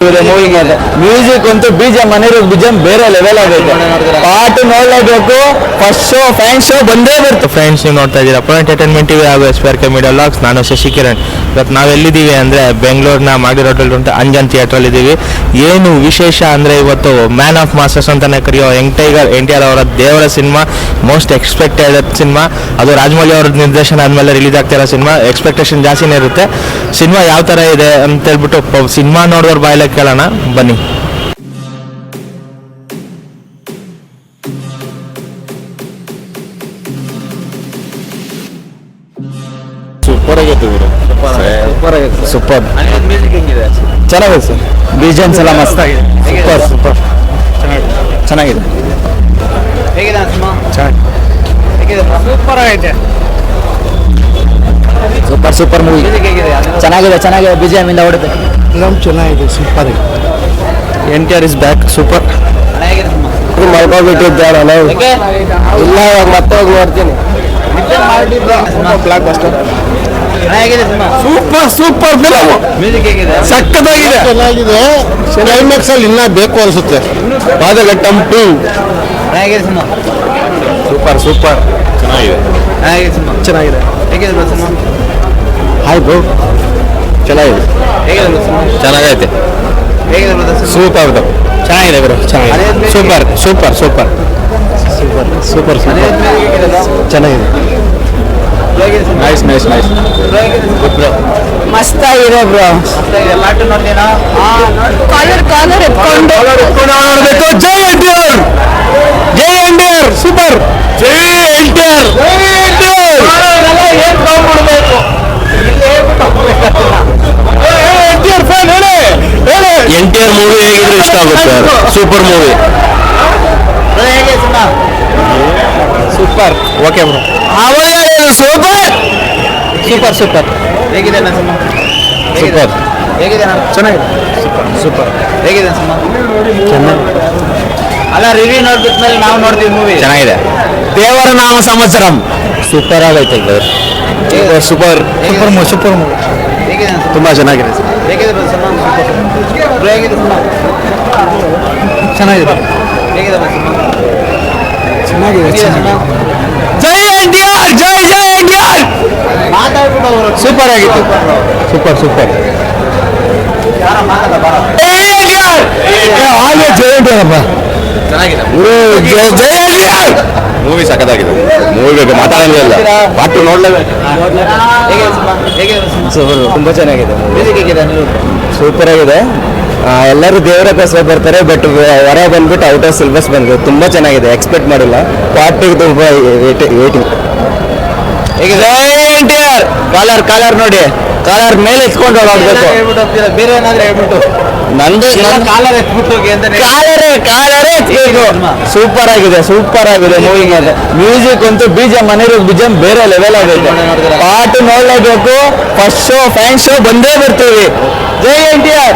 ಮೂವಿಗೆ music ಅಂತೂ BGM ಮನೆಯವ್ರಿಗೆ BGM ಬೇರೆ ಲೆವೆಲ್ ಆಗೈತೆ. ಪಾರ್ಟ್ ನೋಡಲೇಬೇಕು. ಫಸ್ಟ್ ಶೋ ಫ್ಯಾನ್ ಶೋ ಬಂದೇ ಬರುತ್ತೆ. ಫ್ರೆಂಡ್ಸ್, ನೀವು ನೋಡ್ತಾ ಇದ್ದೀರಾ ಪುನಃ ಎಂಟರ್ಟೈನ್ಮೆಂಟ್ ಟಿವಿ ಹಾಗೂ SPRK ಮೀಡಿಯಾ ವ್ಲಾಗ್ಸ್. ನಾನು ಶಶಿಕಿರಣ್. ಇವತ್ತು ನಾವು ಎಲ್ಲಿದ್ದೀವಿ ಅಂದರೆ ಬೆಂಗಳೂರಿನ ಮಾಗಡಿ ರೋಡಲ್ಲಿ ಉಂಟು ಅಂಜನ್ ಥಿಯೇಟ್ರಲ್ಲಿ ಇದ್ದೀವಿ. ಏನು ವಿಶೇಷ ಅಂದರೆ ಇವತ್ತು ಮ್ಯಾನ್ ಆಫ್ ಮಾಸ್ಟರ್ಸ್ ಅಂತಲೇ ಕರೆಯೋ ಯಂಗ್ ಟೈಗರ್ NTR ಅವರ ದೇವರ ಸಿನಿಮಾ, ಮೋಸ್ಟ್ ಎಕ್ಸ್ಪೆಕ್ಟೆಡ್ ಸಿನಿಮಾ. ಅದು ರಾಜಮೌಳಿ ಅವರ ನಿರ್ದೇಶನ ಆದಮೇಲೆ ರಿಲೀಸ್ ಆಗ್ತಿರೋ ಸಿನಿಮಾ. ಎಕ್ಸ್ಪೆಕ್ಟೇಷನ್ ಜಾಸ್ತಿನೇ ಇರುತ್ತೆ. ಸಿನಿಮಾ ಯಾವ ಥರ ಇದೆ ಅಂತ ಹೇಳ್ಬಿಟ್ಟು ಸಿನಿಮಾ ನೋಡಿದವ್ರ ಬಾಯಲ್ಲ ಕೇಳೋಣ ಬನ್ನಿ. ಸೂಪರ್ ಚೆನ್ನಾಗಿದೆ ಸರ್. ಬಿಜಿಎಮ್ಸ್ ಎಲ್ಲ ಮಸ್ತ್ ಆಗಿದೆ. ಸೂಪರ್ ಚೆನ್ನಾಗಿದೆ. ಸೂಪರ್ ಮೂವಿ ಚೆನ್ನಾಗಿದೆ. ಬಿಜಿಎಂ ಇಂದ ಹೊಡೆದು ಚೆನ್ನಾಗಿದೆ. Super. NTR is back. Super. ಮಲ್ಕೋಬಿಟ್ಟಿದ್ದಾರಲ್ಲ ಇಲ್ಲ, ಇವಾಗ ಮತ್ತೆ ಹೋಗಿ ನೋಡ್ತೀನಿ. Blockbuster. Super film. ಸಕ್ಕತ್ತಾಗಿದೆ. ಚೆನ್ನಾಗಿದೆ. ಕ್ಲೈಮ್ಯಾಕ್ಸ್ ಅಲ್ಲಿ ಇನ್ನ ಬೇಕು ಅನ್ಸುತ್ತೆ. ಬಾದಘಟ್ಟಂ 2 ಸೂಪರ್ ಚೆನ್ನಾಗಿದೆ. ಹಾಯ್ ಬ್ರೋ, ಚೆನ್ನಾಗೈತೆ. ಸೂಪರ್ ಚೆನ್ನಾಗಿದೆ ಬ್ರೋ, ಸೂಪರ್ ಚೆನ್ನಾಗಿದೆ. ನೈಸ್ ಮಸ್ತ್ ಆಗಿದೆ ಬ್ರೋ. ಕಾಲರ್ ಎತ್ಕೊಂಡು ನೋಡ್ಬೇಕು. ಜೈ NTR ಸೂಪರ್. NTR ಮೂವಿ ಹೇಗಿದ್ರೆ ಇಷ್ಟ ಆಗುತ್ತೆ. Super movie. Super. Okay bro. Super ಹೇಗಿದೆ ಚೆನ್ನಾಗಿದೆ. ಸೂಪರ್ ಹೇಗಿದೆ ಅಲ್ಲ, ರಿವ್ಯೂ ನೋಡ್ಬಿಟ್ಮೇಲೆ ನಾವು ನೋಡ್ತೀವಿ ಮೂವಿ. ಚೆನ್ನಾಗಿದೆ. ದೇವರ ನಾಮ ಸಂವತ್ಸರಂ ಸೂಪರ್ ಆಗೈತೆ. ಸೂಪರ್ ಮೂವಿ ಹೇಗಿದೆ ತುಂಬಾ ಚೆನ್ನಾಗಿದೆ. ಹೇಗಿದೆ ಹೇಗಿದೆ ಚೆನ್ನಾಗಿದೆ. ಹೇಗಿದೆ ಜೈ NTR ಮಾತಾಡ್ಬಿಟ್ಟು ಅವರು ಸೂಪರ್ ಆಗಿತ್ತು. ಸೂಪರ್ ಮೂವಿ ಸಖತ್ತಾಗಿದೆ. ಮೂವಿ ಮಾತಾಡೋದಿಲ್ಲ, ಪಾಟು ನೋಡ್ಲೇಬೇಕು. ತುಂಬಾ ಚೆನ್ನಾಗಿದೆ. ಸೂಪರ್ ಆಗಿದೆ. ಎಲ್ಲರೂ ದೇವರ ಹೆಸರು ಬರ್ತಾರೆ, ಬಟ್ ಹೊರ ಬಂದ್ಬಿಟ್ಟು ಔಟ್ ಆಫ್ ಸಿಲೆಬಸ್ ಬಂದ್ರು. ತುಂಬಾ ಚೆನ್ನಾಗಿದೆ. ಎಕ್ಸ್ಪೆಕ್ಟ್ ಮಾಡಿಲ್ಲ. ಪಾರ್ಟಿಗೆ ತುಂಬಾ ವೇಟಿಂಗ್. NTR ಕಾಲರ್ ನೋಡಿ, ಕಾಲರ್ ಮೇಲೆ ಎತ್ಕೊಂಡು ಹೋಗ್ಬೇಕು. ಬೇರೆ ಏನಾದ್ರೆ ಹೇಳ್ಬಿಟ್ಟು ನಂದು ಕಾಲರ್ ಎತ್ಬಿಟ್ಟು ಕಾಲರೇ ಸೂಪರ್ ಆಗಿದೆ ಮೂವಿ. ಮ್ಯೂಸಿಕ್ ಅಂತೂ ಬಿಜಿಎಂ ಮನೆಯವ್ರಿಗೆ ಬಿಜಿಎಂ ಬೇರೆ ಲೆವೆಲ್ ಆಗೈತೆ. ಪಾರ್ಟ್ ನೋಡಲೇಬೇಕು. ಫಸ್ಟ್ ಶೋ ಫ್ಯಾನ್ ಶೋ ಬಂದೇ ಬರ್ತೀವಿ. ಜೈ NTR.